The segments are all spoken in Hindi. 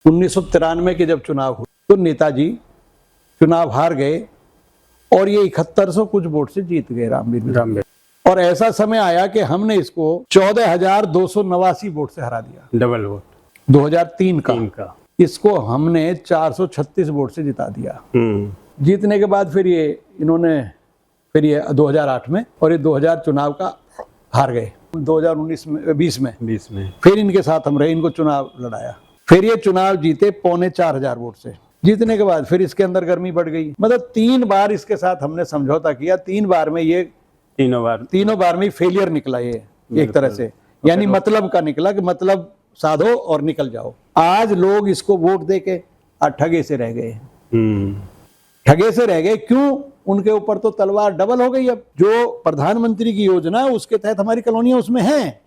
1993 के जब चुनाव हुए तो नेताजी चुनाव हार गए और ये 7100 कुछ वोट से जीत गए रामवीर। और ऐसा समय आया कि हमने इसको 14,289 वोट से हरा दिया, डबल वोट 2003 का। इसको हमने 436 वोट से जिता दिया। जीतने के बाद फिर ये 2008 में और ये 2000 चुनाव का हार गए। 2019 में 20 में फिर इनके साथ हम रहे, इनको चुनाव लड़ाया, फिर ये चुनाव जीते 4,500 वोट से। जीतने के बाद फिर इसके अंदर गर्मी बढ़ गई, मतलब 3 बार इसके साथ हमने समझौता किया, 3 बार में ये तीनों बार में फेलियर निकला ये एक तरह से, यानी मतलब का निकला कि मतलब साधो और निकल जाओ। आज लोग इसको वोट दे के ठगे से रह गए, ठगे से रह गए। क्यों? उनके ऊपर तो तलवार डबल हो गई। अब जो प्रधानमंत्री की योजना उसके तहत हमारी कॉलोनियां उसमें हैं।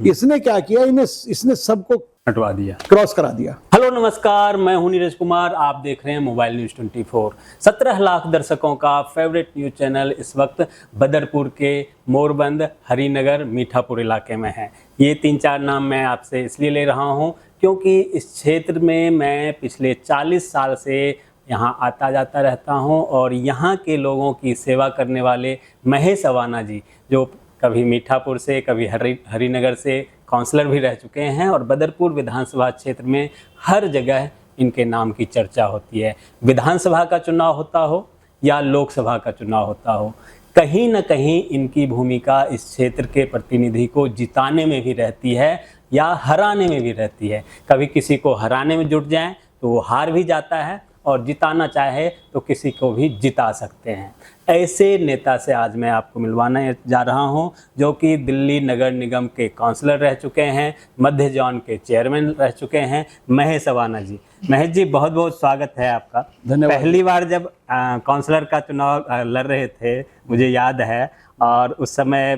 इसने क्या किया, इसने सबको हटवा दिया, क्रॉस करा दिया। हेलो नमस्कार, मैं हूं नीरज कुमार, आप देख रहे हैं मोबाइल न्यूज 24। 17 लाख दर्शकों का फेवरेट न्यूज चैनल इस वक्त बदरपुर के मोरबंद, हरिनगर, मीठापुर इलाके में है। ये 3-4 नाम मैं आपसे इसलिए ले रहा हूं क्योंकि इस क्षेत्र में मैं पिछले 40 साल से यहाँ आता जाता रहता हूँ और यहाँ के लोगों की सेवा करने वाले महेश अवाना जी, जो कभी मीठापुर से कभी हरिनगर से काउंसलर भी रह चुके हैं और बदरपुर विधानसभा क्षेत्र में हर जगह इनके नाम की चर्चा होती है। विधानसभा का चुनाव होता हो या लोकसभा का चुनाव होता हो, कहीं न कहीं इनकी भूमिका इस क्षेत्र के प्रतिनिधि को जिताने में भी रहती है या हराने में भी रहती है। कभी किसी को हराने में जुट जाएं तो वो हार भी जाता है और जिताना चाहे तो किसी को भी जिता सकते हैं। ऐसे नेता से आज मैं आपको मिलवाने जा रहा हूं, जो कि दिल्ली नगर निगम के काउंसलर रह चुके हैं, मध्य जोन के चेयरमैन रह चुके हैं, महेश अवाना जी। महेश जी, बहुत बहुत स्वागत है आपका। धन्यवाद। पहली बार जब काउंसलर का चुनाव लड़ रहे थे, मुझे याद है, और उस समय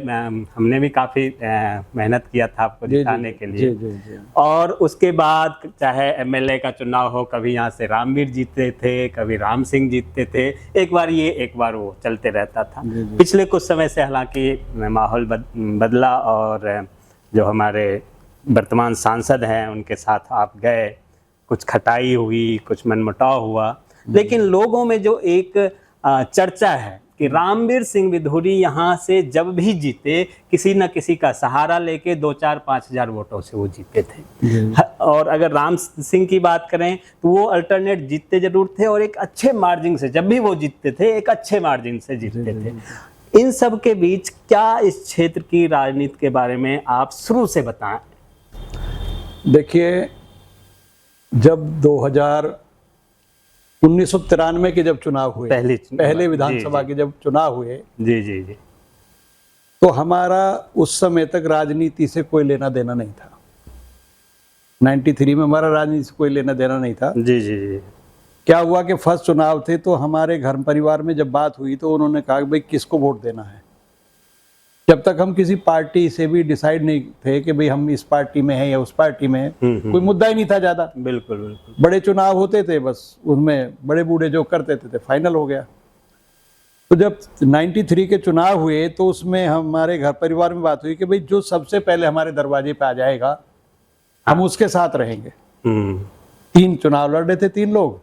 हमने भी काफ़ी मेहनत किया था आपको जिताने के लिए। जी। और उसके बाद चाहे एमएलए का चुनाव हो, कभी यहाँ से रामवीर जीतते थे, कभी राम सिंह जीतते थे, एक बार ये एक बार वो चलते रहता था। पिछले कुछ समय से हालांकि माहौल बदला और जो हमारे वर्तमान सांसद हैं उनके साथ आप गए, कुछ खटाई हुई, कुछ मनमुटाव हुआ, लेकिन लोगों में जो एक चर्चा है कि रामवीर सिंह विधूरी यहाँ से जब भी जीते किसी न किसी का सहारा लेके 2-4-5 हजार वोटों से वो जीते थे। और अगर राम सिंह की बात करें तो वो अल्टरनेट जीतते जरूर थे और एक अच्छे मार्जिन से, जब भी वो जीतते थे एक अच्छे मार्जिन से जीतते थे। इन सब के बीच क्या इस क्षेत्र की राजनीति के बारे में आप शुरू से बताएं। देखिए, जब 1993 के जब चुनाव हुए, पहले विधानसभा के जब चुनाव हुए, जी, तो हमारा उस समय तक राजनीति से कोई लेना देना नहीं था। 93 में हमारा राजनीति से कोई लेना देना नहीं था। जी। क्या हुआ कि फर्स्ट चुनाव थे तो हमारे घर परिवार में जब बात हुई तो उन्होंने कहा कि भाई किसको वोट देना है। जब तक हम किसी पार्टी से भी डिसाइड नहीं थे कि भाई हम इस पार्टी में हैं या उस पार्टी में हैं, कोई मुद्दा ही नहीं था ज़्यादा। बिल्कुल। बड़े चुनाव होते थे, बस उसमें बड़े बूढ़े जो करते थे फाइनल हो गया। तो जब 93 के चुनाव हुए तो उसमें हमारे घर परिवार में बात हुई कि भाई जो सबसे पहले हमारे दरवाजे पे आ जाएगा हम उसके साथ रहेंगे। 3 चुनाव लड़ रहे थे 3 लोग,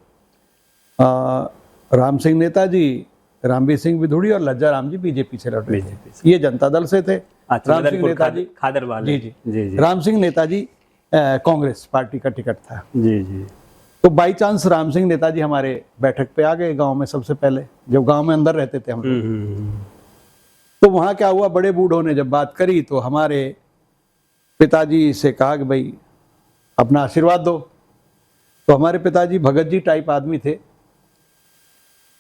राम सिंह नेताजी, रामवीर सिंह विधूरी और लज्जा राम जी बीजेपी से लड़ रहे थे। ये जनता दल से थे। राम सिंह नेताजी खादर वाले। जी। राम सिंह नेताजी कांग्रेस पार्टी का टिकट था। जी। तो बाई चांस राम सिंह नेताजी हमारे बैठक पे आ गए गांव में सबसे पहले, जब गांव में अंदर रहते थे हम लोग। तो वहां क्या हुआ, बड़े बूढ़ों ने जब बात करी तो हमारे पिताजी से कहा कि भाई अपना आशीर्वाद दो। तो हमारे पिताजी भगत जी टाइप आदमी थे,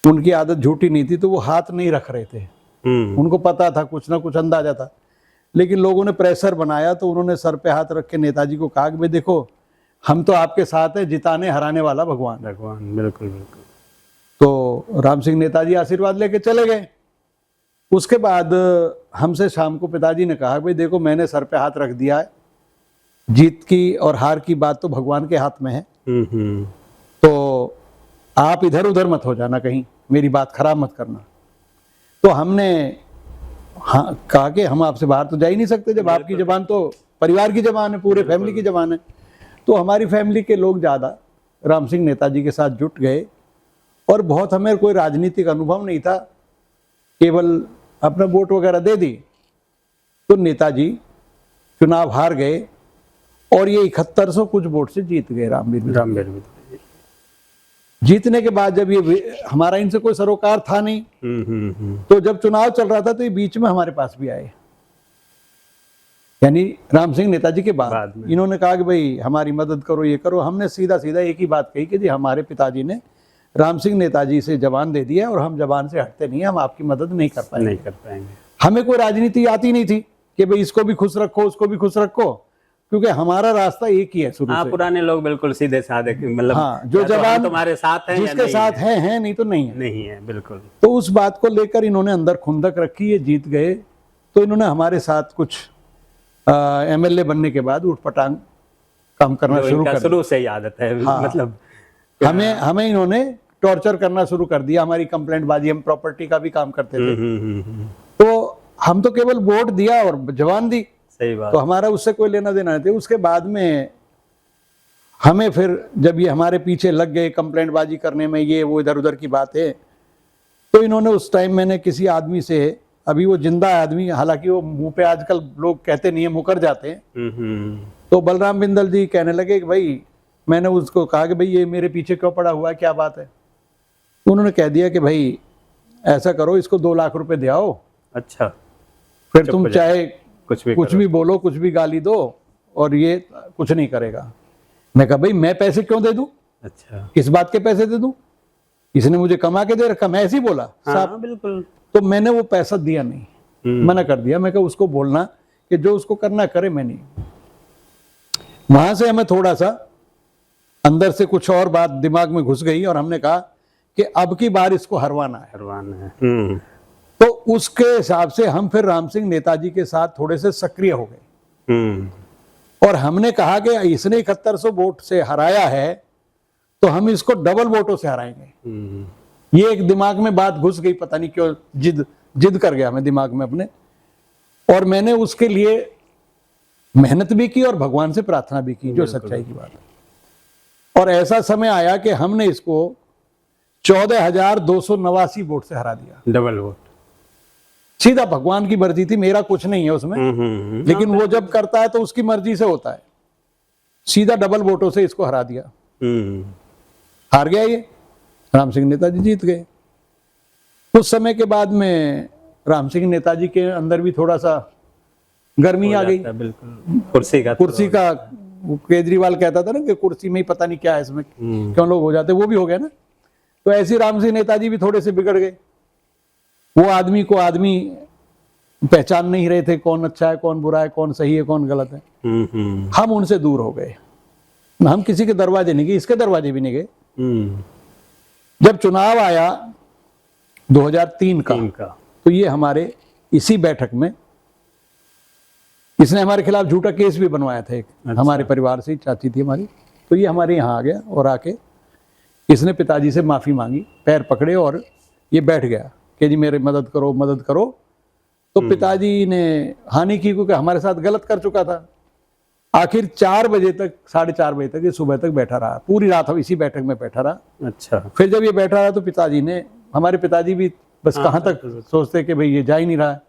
उनकी आदत झूठी नहीं थी, तो वो हाथ नहीं रख रहे थे। उनको पता था, कुछ ना कुछ अंदाजा था, लेकिन लोगों ने प्रेशर बनाया तो उन्होंने सर पे हाथ रख के नेताजी को कहा कि भाई देखो हम तो आपके साथ है, जिताने हराने वाला भगवान। बिल्कुल। तो राम सिंह नेताजी आशीर्वाद लेके चले गए। उसके बाद हमसे शाम को पिताजी ने कहा भाई देखो मैंने सर पे हाथ रख दिया है, जीत की और हार की बात तो भगवान के हाथ में है, तो आप इधर उधर मत हो जाना, कहीं मेरी बात खराब मत करना। तो हमने कहा कि हम आपसे बाहर तो जा ही नहीं सकते, जब आपकी जबान तो परिवार की जबान है, पूरे फैमिली की जबान है। तो हमारी फैमिली के लोग ज़्यादा राम सिंह नेताजी के साथ जुट गए और बहुत हमें कोई राजनीतिक अनुभव नहीं था, केवल अपना वोट वगैरह दे दी तो नेताजी चुनाव हार गए और ये 7100 कुछ वोट से जीत गए रामवीर मित्तल। जीतने के बाद जब ये हमारा इनसे कोई सरोकार था नहीं, तो जब चुनाव चल रहा था तो ये बीच में हमारे पास भी आए, यानी राम सिंह नेताजी के बाद इन्होंने कहा कि भाई हमारी मदद करो, ये करो। हमने सीधा सीधा एक ही बात कही कि जी हमारे पिताजी ने राम सिंह नेताजी से जबान दे दिया और हम जबान से हटते नहीं, हम आपकी मदद नहीं कर पाएंगे। हमें कोई राजनीति आती नहीं थी कि भाई इसको भी खुश रखो उसको भी खुश रखो, क्योंकि हमारा रास्ता एक ही है शुरू से। पुराने लोग बिल्कुल सीधे साधे, मतलब हाँ, जो जबान तुम्हारे साथ है, जिसके साथ है नहीं तो नहीं है बिल्कुल। तो उस बात को लेकर इन्होंने अंदर खुंदक रखी, ये जीत गए तो इन्होंने हमारे साथ कुछ एमएलए बनने के बाद उठपटांग काम करना शुरू कर दिया। शुरू से ही आदत है। हाँ, मतलब हमें इन्होंने टॉर्चर करना शुरू कर दिया, हमारी कंप्लेंट बाजी, हम प्रॉपर्टी का भी काम करते थे। तो हम तो केवल वोट दिया और जवान दी, सही बात। तो हमारा उससे कोई लेना देना नहीं था। उसके बाद में हमें फिर जब ये हमारे पीछे लग गए कंप्लेंट बाजी करने में, ये वो इधर उधर की बात है, तो इन्होंने उस टाइम मैंने किसी आदमी से, अभी वो जिंदा आदमी, हालांकि वो मुंह पे आजकल लोग कहते नहीं है, मुकर जाते हैं, तो बलराम बिंदल जी कहने लगे कि भाई, मैंने उसको कहा कि भाई ये मेरे पीछे क्यों पड़ा हुआ है, क्या बात है। तो उन्होंने कह दिया कि भाई ऐसा करो, इसको 2 लाख रुपए दे आओ, अच्छा फिर तुम चाहे कुछ भी बोलो, कुछ भी गाली दो, और ये कुछ नहीं करेगा। मैं कहा भाई मैं पैसे क्यों दे दूं, अच्छा किस बात के पैसे दे दूं, इसने मुझे कमा के दे रखा, मैं ऐसे ही बोला साहब। बिल्कुल। तो मैंने वो पैसा दिया नहीं, मना कर दिया। मैं कहा उसको बोलना कि जो उसको करना करे, मैं नहीं। वहां से हमें थोड़ा सा अंदर से कुछ और बात दिमाग में घुस गई और हमने कहा कि अब की बार इसको हरवाना है। तो उसके हिसाब से हम फिर राम सिंह नेताजी के साथ थोड़े से सक्रिय हो गए और हमने कहा कि इसने 7100 वोट से हराया है तो हम इसको डबल वोटों से हराएंगे। ये एक दिमाग में बात घुस गई, पता नहीं क्यों जिद कर गया मैं दिमाग में अपने, और मैंने उसके लिए मेहनत भी की और भगवान से प्रार्थना भी की, जो सच्चाई की बात है। और ऐसा समय आया कि हमने इसको 14,289 वोट से हरा दिया, डबल वोट। सीधा भगवान की मर्जी थी, मेरा कुछ नहीं है उसमें, लेकिन वो जब करता है तो उसकी मर्जी से होता है। सीधा डबल वोटों से इसको हरा दिया, हार गया ये, राम सिंह नेताजी जीत गए। कुछ समय के बाद में राम सिंह नेताजी के अंदर भी थोड़ा सा गर्मी आ गई, बिल्कुल कुर्सी का केजरीवाल कहता था ना कि कुर्सी में ही पता नहीं क्या है, इसमें क्यों लोग हो जाते, वो भी हो गया ना। तो ऐसे राम सिंह नेताजी भी थोड़े से बिगड़ गए। वो आदमी को आदमी पहचान नहीं रहे थे, कौन अच्छा है, कौन बुरा है, कौन सही है, कौन गलत है। हम उनसे दूर हो गए, हम किसी के दरवाजे नहीं गए, इसके दरवाजे भी नहीं गए। जब चुनाव आया 2003 का, तो ये हमारे इसी बैठक में इसने हमारे खिलाफ झूठा केस भी बनवाया था एक, अच्छा। हमारे परिवार से, चाची थी हमारी, तो ये हमारे यहाँ आ गया और आके इसने पिताजी से माफी मांगी, पैर पकड़े और ये बैठ गया कि जी मेरे मदद करो मदद करो। तो पिताजी ने हानि की, क्योंकि हमारे साथ गलत कर चुका था। आखिर 4 बजे तक, 4:30 बजे तक, ये सुबह तक बैठा रहा, पूरी रात इसी बैठक में बैठा रहा। अच्छा। फिर जब ये बैठा रहा तो पिताजी ने, हमारे पिताजी भी बस कहाँ तक सोचते कि भाई ये जा ही नहीं रहा है,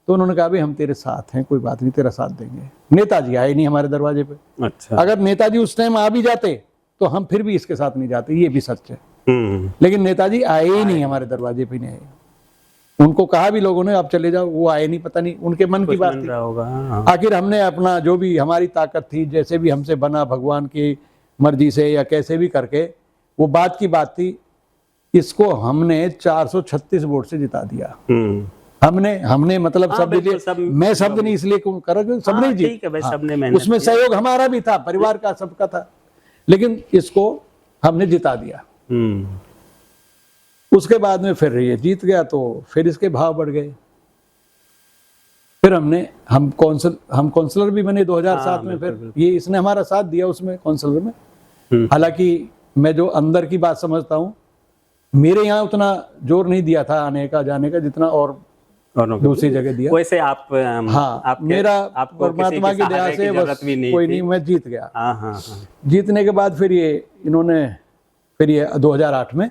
तो उन्होंने कहा भाई हम तेरे साथ हैं, कोई बात नहीं, तेरा साथ देंगे। नेताजी आए नहीं हमारे दरवाजे पे। अच्छा। अगर नेताजी उस टाइम आ भी जाते तो हम फिर भी इसके साथ नहीं जाते, ये भी सच है। लेकिन नेताजी आए ही नहीं, हमारे दरवाजे पे नहीं आए। उनको कहा भी लोगों ने आप चले जाओ, वो आए नहीं, पता नहीं उनके मन की बात थी। आखिर हमने अपना जो भी हमारी ताकत थी, जैसे भी हमसे बना भगवान की मर्जी से या कैसे भी करके, वो बात की बात थी, इसको हमने 436 वोट से जिता दिया। हमने मतलब मैं शब्द नहीं इसलिए कर, सबने जीत, उसमें सहयोग हमारा भी था, परिवार का, सबका था, लेकिन इसको हमने जिता दिया। उसके बाद में फिर ये जीत गया तो फिर इसके भाव बढ़ गए। फिर हम काउंसलर भी बने 2007 में। फिर ये इसने हमारा साथ दिया उसमें, काउंसलर में। हालांकि मैं जो अंदर की बात समझता हूँ, मेरे यहाँ उतना जोर नहीं दिया था आने का जाने का, जितना और दोनों को दूसरी जगह दिया। वैसे आप हाँ, आपको परमात्मा की दया से बस कोई नहीं, मैं जीत गया। हाँ हाँ हाँ। जीतने के बाद फिर ये 2008 में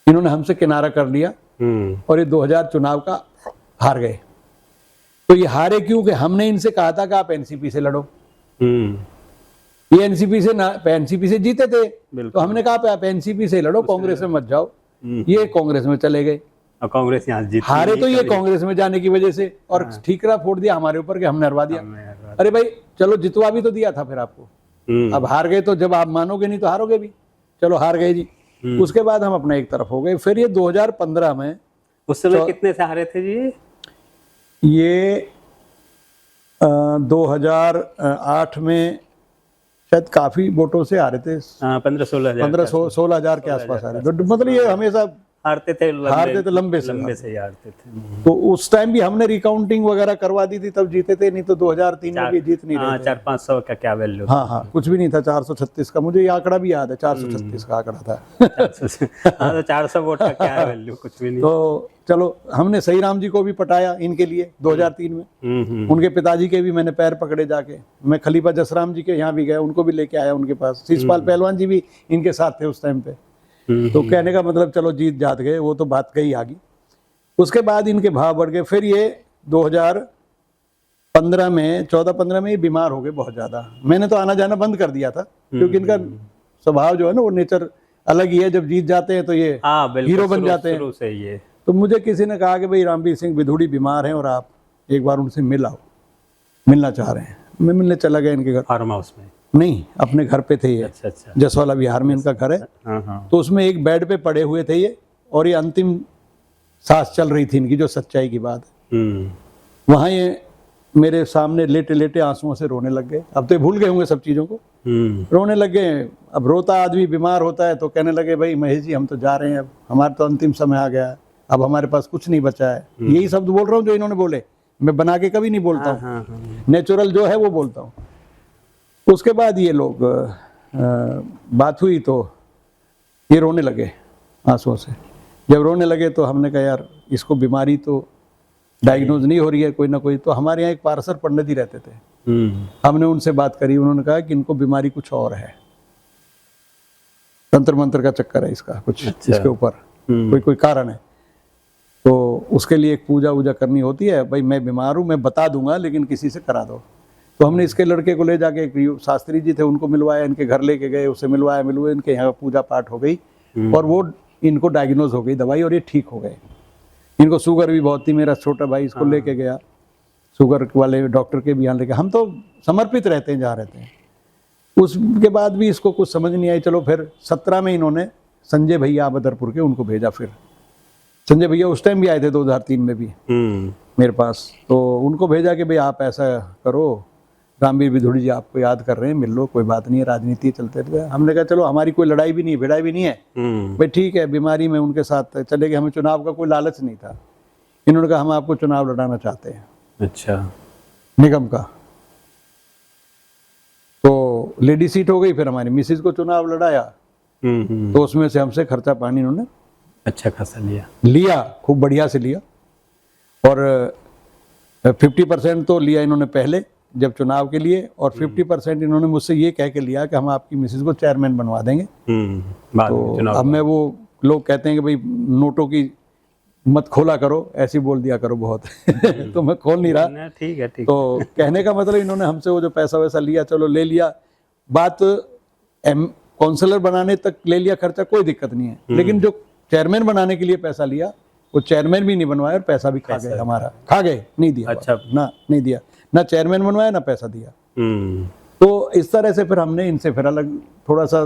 इन्होंने हमसे किनारा कर लिया और ये 2000 चुनाव का हार गए। तो ये हारे क्यों कि हमने इनसे कहा था कि आप एनसीपी से लड़ो। ये एनसीपी से जीते थे, तो हमने कहा आप एनसीपी से लड़ो, कांग्रेस में मत जाओ। ये कांग्रेस में चले गए और कांग्रेस यहाँ जीत हारे, तो ये कांग्रेस में जाने की वजह से और ठीकरा फोड़ दिया हमारे ऊपर कि हमने हरवा दिया। अरे भाई चलो, जितवा भी तो दिया था फिर आपको, अब हार गए तो जब आप मानोगे नहीं तो हारोगे भी। चलो हार गए जी। उसके बाद हम अपना एक तरफ हो गए। फिर ये 2015 में, उस समय कितने से हारे थे जी? ये 2008 में शायद काफी वोटों से हारे थे, 15-16 हजार के आसपास हारे। मतलब ये हमेशा हारते थे लंबे से हारते थे। तो उस टाइम भी हमने रिकाउंटिंग वगैरह करवा दी थी, तब जीते थे। नहीं तो 2003 में भी जीत नहीं रहे थे। 400-500 का क्या वैल्यू? हाँ, कुछ भी नहीं था। 436 का, मुझे ये आंकड़ा भी याद है, 436 का आंकड़ा था। हाँ, तो 400 वोट का क्या वैल्यू? कुछ भी नहीं। तो चलो, हमने सही राम जी को भी पटाया इनके लिए 2003 में। उनके पिताजी के भी मैंने पैर पकड़े जाके। मैं खलीफा जसराम जी के यहाँ भी गया, उनको भी लेके आया उनके पास। शीशपाल पहलवान जी भी इनके साथ थे उस टाइम पे। तो कहने का मतलब चलो जीत जात गए, वो तो बात कही आगी। उसके बाद इनके भाव बढ़ गए। फिर ये 2015 में 14-15 में ये बीमार हो गए बहुत ज्यादा। मैंने तो आना जाना बंद कर दिया था, क्योंकि इनका स्वभाव जो है ना, वो नेचर अलग ही है। जब जीत जाते हैं तो ये हीरो बन जाते हैं। से ये तो मुझे किसी ने कहा कि भाई रामवीर सिंह बिधूड़ी बीमार हैं और आप एक बार उनसे मिलना चाह रहे हैं। मैं मिलने चला गया इनके घर। फार्म हाउस में नहीं, अपने घर पे थे ये। अच्छा। जसवाला बिहार में इनका घर है। तो उसमें एक बेड पे पड़े हुए थे ये, और ये अंतिम सांस चल रही थी इनकी, जो सच्चाई की बात है। वहां ये मेरे सामने लेटे लेटे आंसुओं से रोने लग गए। अब तो ये भूल गए होंगे सब चीजों को। रोने लग गए। अब रोता आदमी बीमार होता है, तो कहने लगे भाई महेश जी, हम तो जा रहे हैं, अब हमारा तो अंतिम समय आ गया है, अब हमारे पास कुछ नहीं बचा है। यही शब्द बोल रहा हूँ जो इन्होंने बोले। मैं बना के कभी नहीं बोलता हूँ, नेचुरल जो है वो बोलता हूँ। उसके बाद ये लोग बात हुई तो ये रोने लगे आंसुओं से। जब रोने लगे तो हमने कहा यार, इसको बीमारी तो डायग्नोज नहीं हो रही है कोई ना कोई। तो हमारे यहाँ एक पारसर पंडित जी रहते थे, हमने उनसे बात करी। उन्होंने कहा कि इनको बीमारी कुछ और है, तंत्र मंत्र का चक्कर है इसका कुछ। अच्छा। इसके ऊपर कोई कारण है, तो उसके लिए एक पूजा वूजा करनी होती है। भाई मैं बीमार हूँ, मैं बता दूंगा, लेकिन किसी से करा दो। तो हमने इसके लड़के को ले जाके, एक शास्त्री जी थे, उनको मिलवाया, इनके घर लेके गए, उससे मिलवाया, इनके यहाँ पूजा पाठ हो गई और वो इनको डायग्नोज हो गई दवाई, और ये ठीक हो गए। इनको शुगर भी बहुत थी। मेरा छोटा भाई इसको लेके गया शुगर वाले डॉक्टर के भी यहाँ लेके। हम तो समर्पित रहते हैं जहाँ रहते हैं। उसके बाद भी इसको कुछ समझ नहीं आई। चलो फिर 17 में इन्होंने संजय भैया बदरपुर के, उनको भेजा। फिर संजय भैया उस टाइम भी आए थे 2003 में भी मेरे पास। तो उनको भेजा कि भाई आप ऐसा करो, रामवीर बिधूड़ी जी आपको याद कर रहे हैं, मिल लो, कोई बात नहीं है, राजनीति चलते रहते। हमने कहा चलो, हमारी कोई लड़ाई भी नहीं है, भिड़ाई भी नहीं है भाई, ठीक है। बीमारी में उनके साथ चले गए। हमें चुनाव का कोई लालच नहीं था। इन्होंने कहा हम आपको चुनाव लड़ाना चाहते हैं, अच्छा, निगम का। तो लेडी सीट हो गई। फिर हमारी मिसिज को चुनाव लड़ाया, तो उसमें से हमसे खर्चा पानी इन्होंने अच्छा खासा लिया, खूब बढ़िया से लिया। और 50% तो लिया इन्होंने पहले जब चुनाव के लिए, और 50% इन्होंने मुझसे ये कह के लिया कि हम आपकी मिसेज को चेयरमैन बनवा देंगे। तो अब मैं, वो लोग कहते हैं कि भाई नोटों की मत खोला करो, ऐसी बोल दिया करो बहुत। तो मैं खोल नहीं रहा। ठीक है। तो कहने का मतलब, इन्होंने हमसे वो जो पैसा वैसा लिया, चलो ले लिया। बात काउंसलर बनाने तक ले लिया खर्चा, कोई दिक्कत नहीं है। लेकिन जो चेयरमैन बनाने के लिए पैसा लिया, वो चेयरमैन भी नहीं बनवाया और पैसा भी खा गए हमारा। खा गए, नहीं दिया। अच्छा, ना नहीं दिया, ना चेयरमैन बनवाया ना पैसा दिया। तो इस तरह से फिर हमने इनसे फिर अलग थोड़ा सा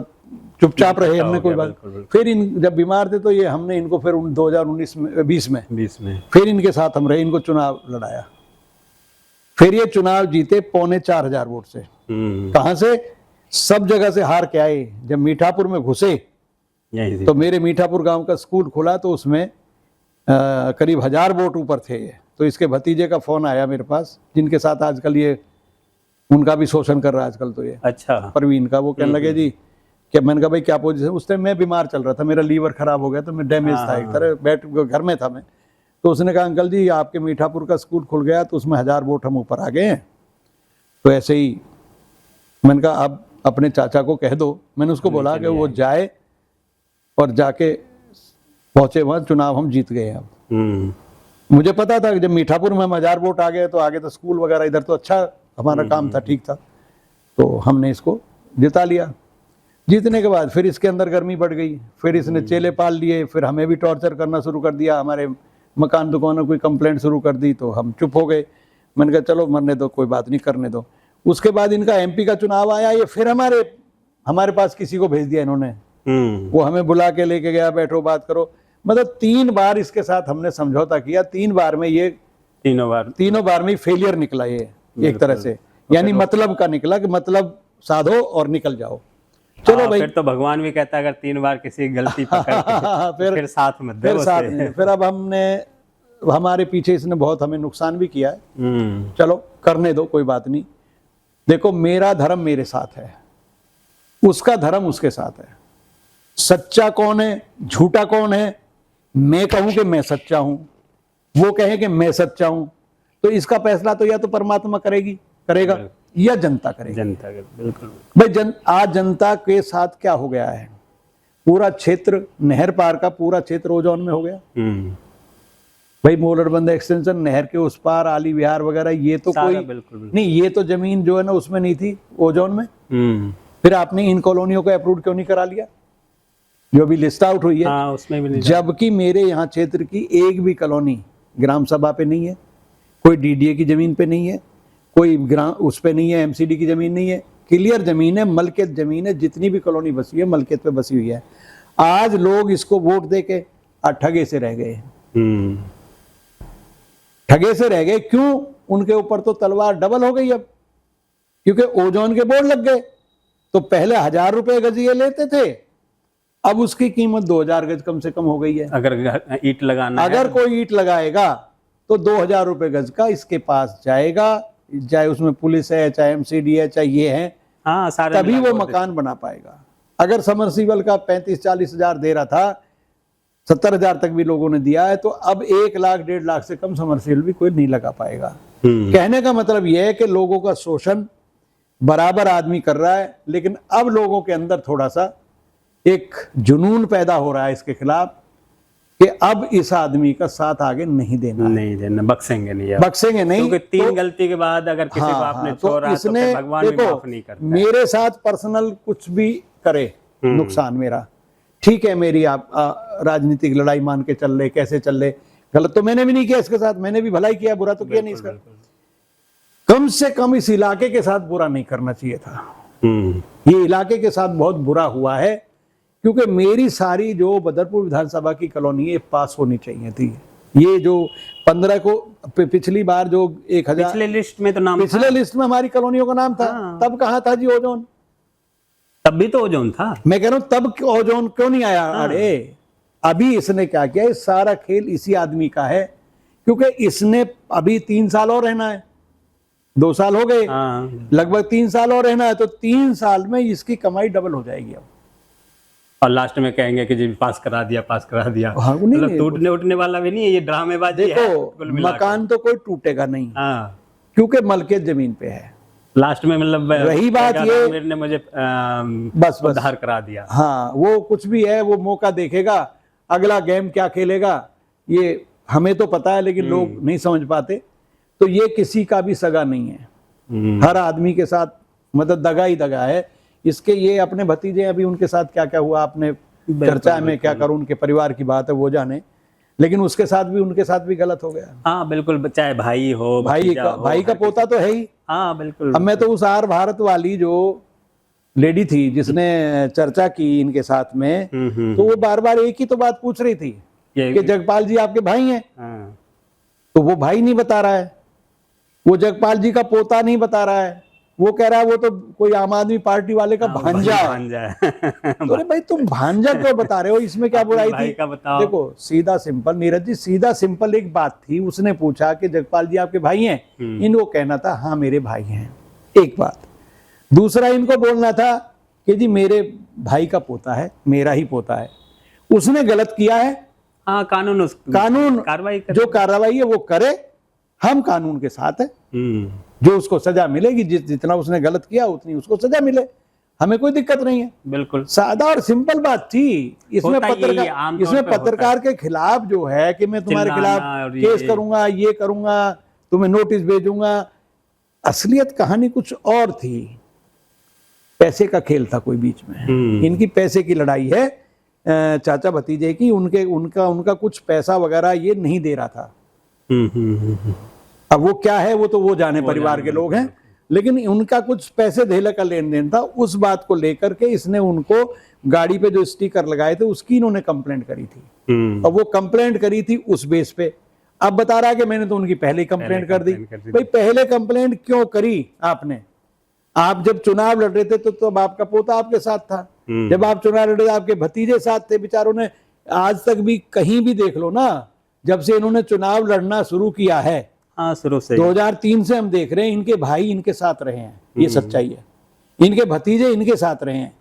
चुपचाप रहे हमने, कोई बात। फिर इन जब बीमार थे तो ये हमने इनको फिर 2019 में 20 में फिर इनके साथ हम रहे, इनको चुनाव लड़ाया। फिर ये चुनाव जीते 4,500 वोट से। कहां से? सब जगह से हार के आए। जब मीठापुर में घुसे तो मेरे मीठापुर गांव का स्कूल खुला, तो उसमें करीब 1000 वोट ऊपर थे ये। तो इसके भतीजे का फोन आया मेरे पास, जिनके साथ आजकल ये, उनका भी शोषण कर रहा है आजकल तो ये, अच्छा, परवीन का। वो कहने लगे जी क्या? मैंने कहा भाई क्या पोजीशन? उस टाइम मैं बीमार चल रहा था, मेरा लीवर खराब हो गया, तो मैं डैमेज था एक तरह, बैठ घर में था मैं। तो उसने कहा अंकल जी आपके मीठापुर का स्कूल खुल गया तो उसमें 1000 वोट हम ऊपर आ गए हैं। तो ऐसे ही मैंने कहा अब अपने चाचा को कह दो, मैंने उसको बोला कि वो जाए और जाके पहुंचे वहाँ, चुनाव हम जीत गए। अब मुझे पता था कि जब मीठापुर में हम 1000 वोट आ गए तो आगे तो स्कूल वगैरह इधर तो अच्छा हमारा काम था, ठीक था, तो हमने इसको जिता लिया। जीतने के बाद फिर इसके अंदर गर्मी बढ़ गई, फिर इसने चेले पाल लिए, फिर हमें भी टॉर्चर करना शुरू कर दिया, हमारे मकान दुकानों की कंप्लेंट शुरू कर दी, तो हम चुप हो गए। मैंने कहा चलो मरने दो, कोई बात नहीं, करने दो। उसके बाद इनका एमपी का चुनाव आया, ये फिर हमारे पास किसी को भेज दिया इन्होंने, वो हमें बुला के लेके गया, बैठो बात करो। मतलब 3 बार इसके साथ हमने समझौता किया, 3 बार में ये तीनों बार में फेलियर निकला ये एक तरह से, यानी मतलब का निकला कि मतलब साधो और निकल जाओ। चलो भाई, फिर तो भगवान भी कहता है अगर 3 बार किसी की गलती पकड़ फिर साथ मत दे, फिर साथ नहीं। फिर अब हमारे पीछे इसने बहुत हमें नुकसान भी किया है, चलो करने दो, कोई बात नहीं। देखो मेरा धर्म मेरे साथ है, उसका धर्म उसके साथ है। सच्चा कौन है झूठा कौन है, मैं कहूं कि मैं सच्चा हूं, वो कहे कि मैं सच्चा हूं, तो इसका फैसला तो या तो परमात्मा करेगा या जनता करेगी। जनता बिल्कुल भाई आज जनता के साथ क्या हो गया है, पूरा क्षेत्र नहर पार का पूरा क्षेत्र ओजोन में हो गया। भाई मोलरबंद एक्सटेंशन, नहर के उस पार आली विहार वगैरह, ये तो कोई बिल्कुल नहीं, ये तो जमीन जो है ना उसमें नहीं थी ओजोन में। फिर आपने इन कॉलोनियों को अप्रूव क्यों नहीं करा लिया जो भी लिस्ट आउट हुई है? उसमें भी नहीं, जबकि मेरे यहाँ क्षेत्र की एक भी कॉलोनी ग्राम सभा पे नहीं है, कोई डीडीए की जमीन पे नहीं है, कोई उस पे नहीं है, एमसीडी की जमीन नहीं है, क्लियर जमीन है, मलकियत जमीन है। जितनी भी कॉलोनी बसी है मलकियत पे बसी हुई है। आज लोग इसको वोट दे के ठगे से रह गए, ठगे से रह गए। क्यों? उनके ऊपर तो तलवार डबल हो गई अब, क्योंकि ओजोन के बोर्ड लग गए। तो पहले 1000 रुपए गज ये लेते थे, अब उसकी कीमत 2000 गज कम से कम हो गई है। अगर ईंट लगाना अगर कोई ईंट लगाएगा तो 2000 रुपए गज का इसके पास जाएगा, चाहे उसमें पुलिस है, चाहे एमसीडी है, चाहे ये है, सारे तभी वो मकान बना पाएगा। अगर समरसीबल का 35-40 हजार दे रहा था, 70 हजार तक भी लोगों ने दिया है, तो अब 1 लाख 1.5 लाख से कम समरसीबल भी कोई नहीं लगा पाएगा। कहने का मतलब यह है कि लोगों का शोषण बराबर आदमी कर रहा है, लेकिन अब लोगों के अंदर थोड़ा सा एक जुनून पैदा हो रहा है इसके खिलाफ कि अब इस आदमी का साथ आगे नहीं देना, बख्शेंगे नहीं, बख्शेंगे नहीं। क्योंकि 3 गलती के बाद अगर किसी को आपने छोड़ा तो फिर भगवान भी माफ नहीं करता। मेरे साथ पर्सनल कुछ भी करे नुकसान मेरा, ठीक है, मेरी आप राजनीतिक लड़ाई मान के चल रहे, कैसे चल रहे, गलत तो मैंने भी नहीं किया इसके साथ, मैंने भी भलाई किया, बुरा तो किया नहीं इसका। कम से कम इस इलाके के साथ बुरा नहीं करना चाहिए था। ये इलाके के साथ बहुत बुरा हुआ है, क्योंकि मेरी सारी जो बदरपुर विधानसभा की कॉलोनी है पास होनी चाहिए थी। ये जो 15 को पिछली बार जो 1000 पिछले लिस्ट में तो नाम, पिछले लिस्ट में हमारी कॉलोनियों का नाम था। तब कहाँ था जी ओजोन? तब भी तो ओजोन था। मैं कह रहा हूं तब ओजोन क्यों नहीं आया? अरे अभी इसने क्या किया, ये सारा खेल इसी आदमी का है, क्योंकि इसने अभी 3 साल और रहना है, 2 साल हो गए, लगभग 3 साल और रहना है, तो 3 साल में इसकी कमाई डबल हो जाएगी अब। और लास्ट में कहेंगे कि जी पास करा दिया। मतलब टूटने उठने वाला भी नहीं है, ये ड्रामेबाजी है। देखो मकान तो कोई टूटेगा नहीं, क्योंकि मलकियत जमीन पे है। लास्ट में मतलब रही बात ये ने मुझे बस उधार करा दिया। हाँ, वो कुछ भी है, वो मौका देखेगा, अगला गेम क्या खेलेगा ये हमें तो पता है, लेकिन लोग नहीं समझ पाते। तो ये किसी का भी सगा नहीं है, हर आदमी के साथ मतलब दगा ही दगा है इसके। ये अपने भतीजे अभी उनके साथ क्या क्या हुआ आपने चर्चा में क्या करूं, उनके परिवार की बात है वो जाने, लेकिन उसके साथ भी उनके साथ भी गलत हो गया। हाँ बिल्कुल, चाहे भाई हो, भाई का पोता तो है ही। हाँ बिल्कुल। अब मैं तो उस आर भारत वाली जो लेडी थी जिसने चर्चा की इनके साथ में, तो वो बार बार एक ही तो बात पूछ रही थी कि जगपाल जी आपके भाई हैं? तो वो भाई नहीं बता रहा है, वो जगपाल जी का पोता नहीं बता रहा है, वो कह रहा है वो तो कोई आम आदमी पार्टी वाले का भांजा है। तो अरे भाई तुम भांजा क्यों बता रहे हो, इसमें क्या बुराई थी? देखो सीधा सिंपल, नीरज जी सीधा सिंपल एक बात थी, उसने पूछा कि जगपाल जी आपके भाई हैं? इनको कहना था हाँ मेरे भाई हैं, एक बात। दूसरा इनको बोलना था कि जी मेरे भाई का पोता है, मेरा ही पोता है। उसने गलत किया है, हाँ, कानून कार्रवाई जो कार्रवाई है वो करे, हम कानून के साथ है। जो उसको सजा मिलेगी, जितना उसने गलत किया उतनी उसको सजा मिले, हमें कोई दिक्कत नहीं है। बिल्कुल सादा और सिंपल बात थी। इसमें पत्रकार के खिलाफ जो है कि मैं तुम्हारे खिलाफ केस करूंगा, ये करूंगा, तुम्हें नोटिस भेजूंगा, असलियत कहानी कुछ और थी। पैसे का खेल था कोई बीच में। इनकी पैसे की लड़ाई है चाचा भतीजे की। उनका कुछ पैसा वगैरह ये नहीं दे रहा था। अब वो क्या है वो तो वो जाने, परिवार के लोग हैं, लेकिन उनका कुछ पैसे धेले का लेन देन था। उस बात को लेकर के इसने उनको गाड़ी पे जो स्टिकर लगाए थे उसकी इन्होंने कंप्लेंट करी थी, और वो कंप्लेंट करी थी उस बेस पे। अब बता रहा है कि मैंने तो उनकी पहले ही कंप्लेंट कर दी। भाई पहले कंप्लेंट क्यों करी आपने? आप जब चुनाव लड़ रहे थे तो तब आपका पोता आपके साथ था, जब आप चुनाव लड़ रहे थे आपके भतीजे साथ थे। बेचारों ने आज तक भी कहीं भी देख लो ना, जब से इन्होंने चुनाव लड़ना शुरू किया है, हाँ, शुरू से 2003 से हम देख रहे हैं, इनके भाई इनके साथ रहे हैं, ये सच्चाई है। इनके भतीजे इनके साथ रहे हैं,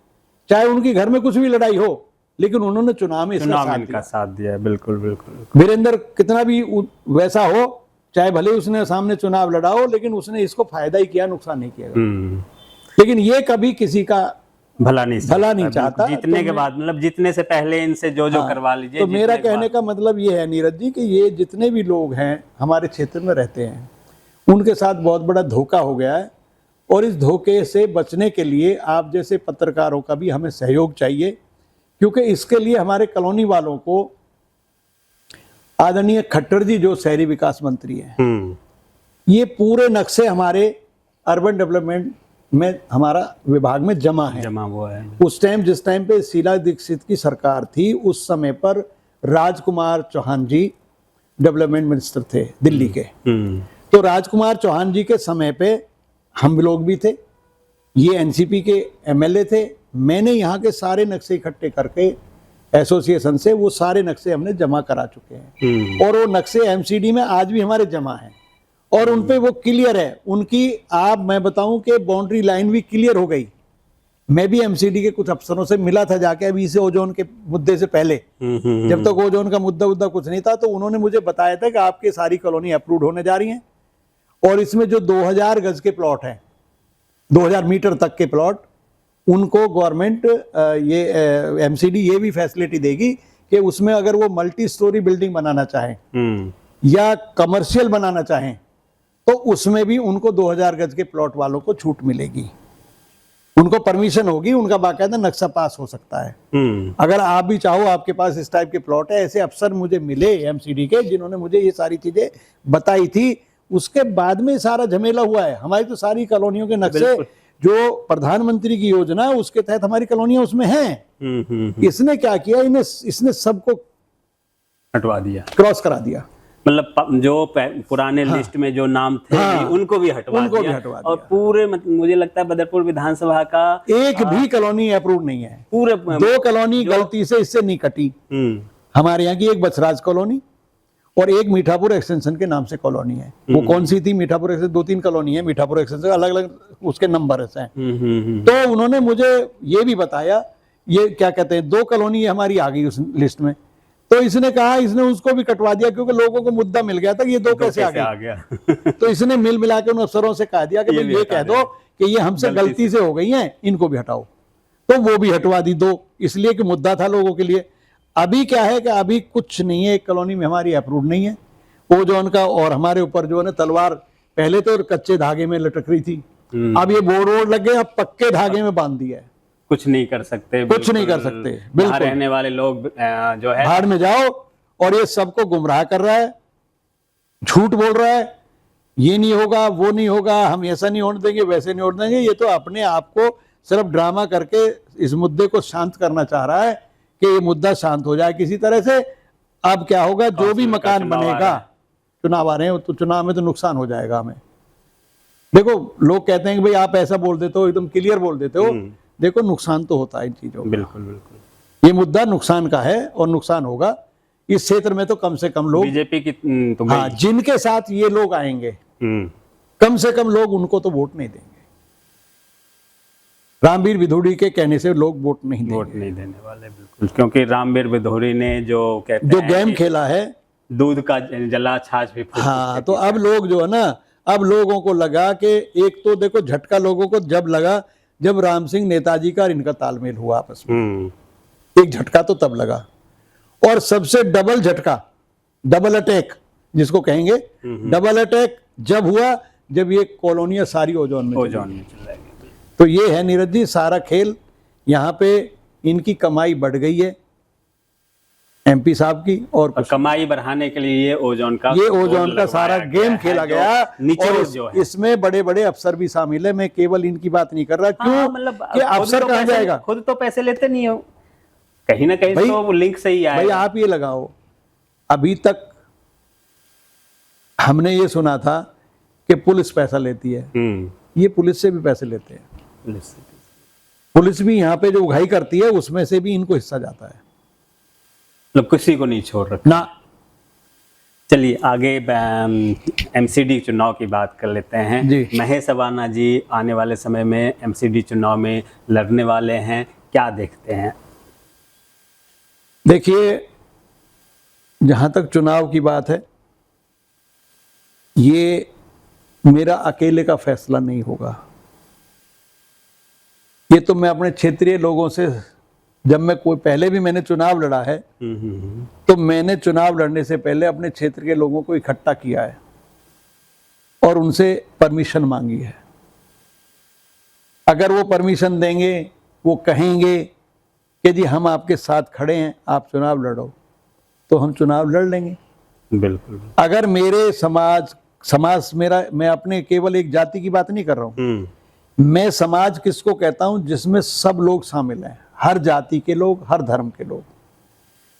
चाहे उनके घर में कुछ भी लड़ाई हो, लेकिन उन्होंने चुनाव में इनका साथ दिया। बिल्कुल बिल्कुल। वीरेंद्र कितना भी वैसा हो, चाहे भले उसने सामने चुनाव लड़ा हो, लेकिन उसने इसको फायदा ही किया, नुकसान नहीं किया। लेकिन ये कभी किसी का भला नहीं चाहता। जीतने के बाद, मतलब जीतने से पहले इनसे जो करवा लीजिए। तो मेरा कहने का मतलब ये है नीरज जी कि ये जितने भी लोग हैं हमारे क्षेत्र में रहते हैं, उनके साथ बहुत बड़ा धोखा हो गया है, और इस धोखे से बचने के लिए आप जैसे पत्रकारों का भी हमें सहयोग चाहिए, क्योंकि इसके लिए हमारे कॉलोनी वालों को आदरणीय खट्टर जी जो शहरी विकास मंत्री हैं, ये पूरे नक्शे हमारे अर्बन डेवलपमेंट में हमारा विभाग में जमा हुआ है। उस टाइम जिस टाइम पे शीला दीक्षित की सरकार थी, उस समय पर राजकुमार चौहान जी डेवलपमेंट मिनिस्टर थे दिल्ली के। तो राजकुमार चौहान जी के समय पे हम लोग भी थे, ये एनसीपी के एमएलए थे। मैंने यहाँ के सारे नक्शे इकट्ठे करके एसोसिएशन से वो सारे नक्शे हमने जमा करा चुके हैं, और वो नक्शे एमसीडी में आज भी हमारे जमा हैं, और उनपे वो क्लियर है। उनकी मैं बताऊं कि बाउंड्री लाइन भी क्लियर हो गई। मैं भी एमसीडी के कुछ अफसरों से मिला था जाके, अभी से ओजोन के मुद्दे से पहले, जब तक ओजोन का मुद्दा कुछ नहीं था, तो उन्होंने मुझे बताया था कि आपके सारी कॉलोनी अप्रूव होने जा रही हैं, और इसमें जो 2000 गज के प्लॉट हैं, 2000 मीटर तक के प्लॉट, उनको गवर्नमेंट ये एमसीडी ये भी फैसिलिटी देगी कि उसमें अगर वो मल्टी स्टोरी बिल्डिंग बनाना चाहें या कमर्शियल बनाना चाहें, तो उसमें भी उनको 2000 गज के प्लॉट वालों को छूट मिलेगी, उनको परमिशन होगी, उनका बाकायदा नक्शा पास हो सकता है। अगर आप भी चाहो, आपके पास इस टाइप के प्लॉट है। ऐसे अफसर मुझे मिले एमसीडी के, जिन्होंने मुझे ये सारी चीजें बताई थी। उसके बाद में सारा झमेला हुआ है। हमारी तो सारी कॉलोनियों के नक्शे जो प्रधानमंत्री की योजना है उसके तहत हमारी कॉलोनियां उसमें हैं। इसने क्या किया, इसने सबको हटवा दिया, क्रॉस करा दिया। मतलब जो पुराने लिस्ट में जो नाम थे उनको भी हटवा दिया। और पूरे मुझे लगता है बदरपुर विधानसभा का एक भी कॉलोनी अप्रूव नहीं है। पूरे 2 कॉलोनी गलती से इससे नहीं कटी। हमारे यहाँ की एक बछराज कॉलोनी और एक मीठापुर एक्सटेंशन के नाम से कॉलोनी है। वो कौन सी थी? मीठापुर एक्सटेंशन, 2-3 कॉलोनी है मीठापुर एक्सटेंशन, अलग अलग उसके नंबर हैं। तो उन्होंने मुझे ये भी बताया, ये क्या कहते हैं, 2 कॉलोनी हमारी आ गई उस लिस्ट में। तो इसने कहा, इसने उसको भी कटवा दिया, क्योंकि लोगों को मुद्दा मिल गया था कि ये 2 कैसे आ गया। तो इसने मिला के उन अफसरों से कह दिया कि भाई ये कह दो कि ये हमसे गलती से हो गई हैं, इनको भी हटाओ। तो वो भी हटवा दी 2, इसलिए कि मुद्दा था लोगों के लिए। अभी क्या है कि अभी कुछ नहीं है, एक कॉलोनी में हमारी अप्रूव नहीं है। वो जो उनका और हमारे ऊपर जो है ना तलवार, पहले तो कच्चे धागे में लटक रही थी, अब ये बोर्ड लग गए, अब पक्के धागे में बांध दिया है। कुछ नहीं कर सकते, कुछ नहीं कर सकते। बिल्कुल रहने वाले लोग जो है भाड़ में जाओ, और ये सबको गुमराह कर रहा है, झूठ बोल रहा है, ये नहीं होगा, वो नहीं होगा, हम ऐसा नहीं होने देंगे, वैसे नहीं होने देंगे। ये तो अपने आप को सिर्फ ड्रामा करके इस मुद्दे को शांत करना चाह रहा है कि ये मुद्दा शांत हो जाए किसी तरह से। अब क्या होगा, जो भी मकान बनेगा, चुनाव आ रहे हैं, तो चुनाव में तो नुकसान हो जाएगा हमें। देखो, लोग कहते हैं कि भाई आप ऐसा बोल देते हो, एकदम क्लियर बोल देते हो। देखो, नुकसान तो होता है इन चीजों का। बिल्कुल बिल्कुल, ये मुद्दा नुकसान का है और नुकसान होगा। इस क्षेत्र में तो कम से कम लोग बीजेपी की तो हाँ, जिनके साथ ये लोग आएंगे, कम से कम लोग उनको तो वोट नहीं देंगे। रामवीर विधोड़ी के कहने से लोग वोट नहीं वोट देंगे। नहीं देने वाले, बिल्कुल, क्योंकि रामवीर विधोड़ी ने जो कहते जो हैं गेम कि खेला है, दूध का जला छाछ भी फूंक हाँ, फूंक तो के अब लोग जो है ना, अब लोगों को लगा कि एक तो देखो झटका लोगों को जब लगा जब राम सिंह नेताजी का और इनका तालमेल हुआ आपस में, एक झटका तो तब लगा। और सबसे डबल झटका, डबल अटैक जिसको कहेंगे, डबल अटैक जब हुआ जब ये कॉलोनियां सारी ओजोन में चली ओजोन गई। में चला गया। तो ये है नीरज जी सारा खेल। यहाँ पे इनकी कमाई बढ़ गई है एमपी साहब की, और और कुछ कमाई बढ़ाने के लिए ये ओजोन का ये बोर्ड ओजोन का सारा लगवाया गया गेम है, खेला जो गया। निचोड़ और जो है, इसमें बड़े बड़े अफसर भी शामिल है। मैं केवल इनकी बात नहीं कर रहा, क्यों हाँ, मतलब कि खुद अफसर तो कहाँ पैसे- जाएगा खुद तो पैसे लेते नहीं हो, कहीं ना कहीं भाई- तो वो लिंक से ही भाई। आएगा। आप ये लगाओ, अभी तक हमने ये सुना था कि पुलिस पैसा लेती है, ये पुलिस से भी पैसे लेते हैं। पुलिस। पुलिस भी यहाँ पे जो उगाही करती है उसमें से भी इनको हिस्सा जाता है मतलब किसी को नहीं छोड़ रखा। ना। चलिए आगे एमसीडी चुनाव की बात कर लेते हैं जी। महेश अवाना जी आने वाले समय में एमसीडी चुनाव में लड़ने वाले हैं, क्या देखते हैं? देखिए, जहाँ तक चुनाव की बात है, ये मेरा अकेले का फैसला नहीं होगा। ये तो मैं अपने क्षेत्रीय लोगों से, जब मैं कोई पहले भी मैंने चुनाव लड़ा है, तो मैंने चुनाव लड़ने से पहले अपने क्षेत्र के लोगों को इकट्ठा किया है और उनसे परमिशन मांगी है। अगर वो परमिशन देंगे, वो कहेंगे कि जी हम आपके साथ खड़े हैं, आप चुनाव लड़ो, तो हम चुनाव लड़ लेंगे। बिल्कुल। अगर मेरे समाज मेरा, मैं अपने केवल एक जाति की बात नहीं कर रहा हूँ, मैं समाज किसको कहता हूँ, जिसमें सब लोग शामिल हैं, हर जाति के लोग, हर धर्म के लोग।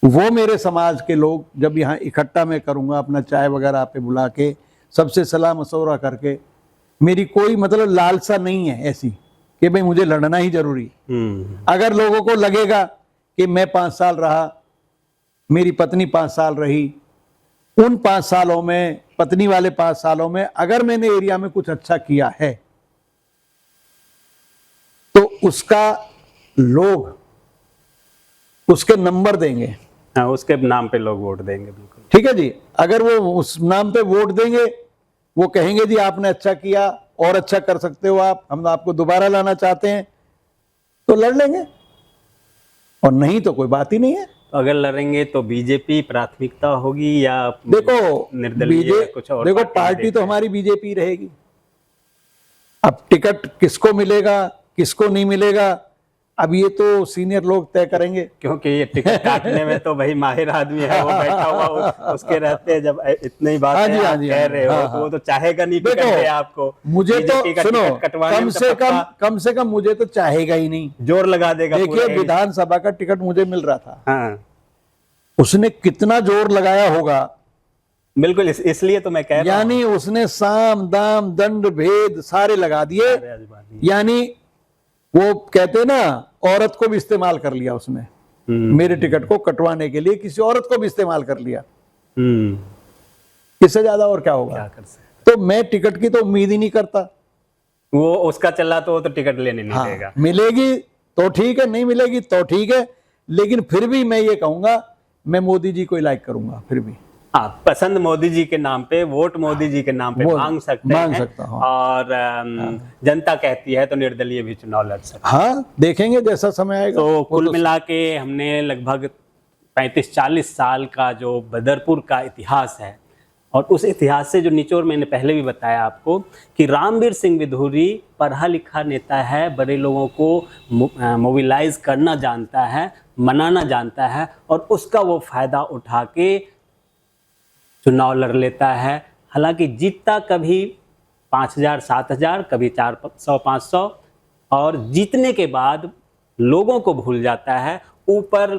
वो मेरे समाज के लोग जब यहाँ इकट्ठा मैं करूँगा, अपना चाय वगैरह पे बुला के, सबसे सलाह मशवरा करके, मेरी कोई मतलब लालसा नहीं है ऐसी कि भाई मुझे लड़ना ही जरूरी। अगर लोगों को लगेगा कि मैं 5 साल रहा, मेरी पत्नी 5 साल रही, उन 5 सालों में, पत्नी वाले 5 सालों में अगर मैंने एरिया में कुछ अच्छा किया है, तो उसका लोग उसके नंबर देंगे। हाँ, उसके नाम पे लोग वोट देंगे। बिल्कुल ठीक है जी। अगर वो उस नाम पे वोट देंगे, वो कहेंगे जी आपने अच्छा किया और अच्छा कर सकते हो आप, हम आपको दोबारा लाना चाहते हैं, तो लड़ लेंगे, और नहीं तो कोई बात ही नहीं है। अगर लड़ेंगे तो बीजेपी प्राथमिकता होगी या देखो निर्दलीय या कुछ और? देखो पार्टी तो हमारी बीजेपी रहेगी। अब टिकट किसको मिलेगा किसको नहीं मिलेगा, अब ये तो सीनियर लोग तय करेंगे। क्योंकि ये टिकट काटने में तो भाई माहिर आदमी है, वो बैठा हुआ उसके रहते हैं। जब इतनी ही बात हाँ जी, है, हाँ आप जी, कह हाँ रहे हो, हाँ, तो वो तो चाहेगा नहीं टिकट देखो, दे आपको। मुझे बीजेपी तो का सुनो, टिकट कटवाने कम में से तो कम पक्का मुझे तो चाहेगा ही नहीं। जोर लगा देगा। देखिए, पूरे विधानसभा का टिकट मुझे मिल रहा था, हाँ उसने कितना जोर लगाया होगा। बिल्कुल, इसलिए तो मैं कह रहा हूँ। यानी उसने साम दाम दंड भेद सारे लगा दिए। यानी वो कहते हैं ना, औरत को भी इस्तेमाल कर लिया उसने, मेरे टिकट को कटवाने के लिए किसी औरत को भी इस्तेमाल कर लिया। इससे ज्यादा और क्या होगा? क्या कर सकते? तो मैं टिकट की तो उम्मीद ही नहीं करता। वो उसका चला तो वो तो टिकट लेने नहीं हाँ, देगा। मिलेगी तो ठीक है, नहीं मिलेगी तो ठीक है, लेकिन फिर भी मैं ये कहूंगा, मैं मोदी जी को ही लाइक करूंगा। फिर भी हाँ, पसंद मोदी जी के नाम पे, वोट मोदी जी के नाम पे मांग सकते हैं। सकता हूँ। और जनता कहती है तो निर्दलीय भी चुनाव लड़ सकते हैं। हाँ, देखेंगे जैसा समय आएगा। तो कुल मिला के हमने लगभग 35-40 साल का जो बदरपुर का इतिहास है, और उस इतिहास से जो निचोड़ मैंने पहले भी बताया आपको कि रामवीर सिंह विधोड़ी पढ़ा लिखा नेता है, बड़े लोगों को मोबिलाइज करना जानता है, मनाना जानता है, और उसका वो फायदा उठा के चुनाव लड़ लेता है। हालांकि जीतता कभी 5,000 7,000, कभी 400-500, और जीतने के बाद लोगों को भूल जाता है, ऊपर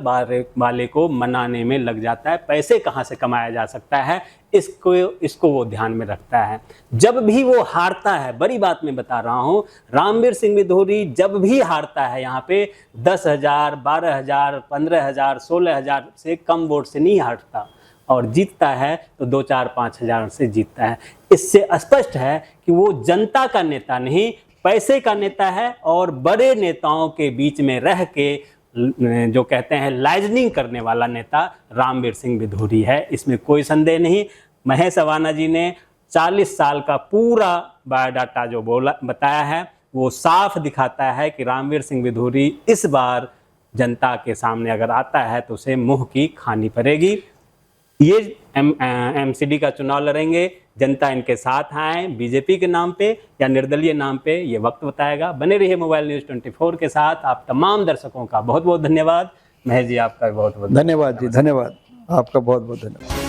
वाले को मनाने में लग जाता है। पैसे कहाँ से कमाया जा सकता है, इसको वो ध्यान में रखता है। जब भी वो हारता है, बड़ी बात मैं बता रहा हूँ, रामवीर सिंह विधोड़ी जब भी हारता है यहाँ पे 10,000, 12,000, 15,000, 16,000 से कम वोट से नहीं हारता, और जीतता है तो 2-4-5 हजार से जीतता है। इससे स्पष्ट है कि वो जनता का नेता नहीं, पैसे का नेता है और बड़े नेताओं के बीच में रह के जो कहते हैं लाइजनिंग करने वाला नेता रामवीर सिंह विधूरी है, इसमें कोई संदेह नहीं। महेश अवाना जी ने 40 साल का पूरा बायोडाटा जो बताया है वो साफ दिखाता है कि रामवीर सिंह विधूरी इस बार जनता के सामने अगर आता है तो उसे मुंह की खानी पड़ेगी। ये एमसीडी का चुनाव लड़ेंगे, जनता इनके साथ आए बीजेपी के नाम पे या निर्दलीय नाम पे, ये वक्त बताएगा। बने रहिए मोबाइल न्यूज़ 24 के साथ। आप तमाम दर्शकों का बहुत बहुत धन्यवाद। महेश जी आपका भी बहुत बहुत धन्यवाद जी, धन्यवाद, आपका बहुत बहुत धन्यवाद।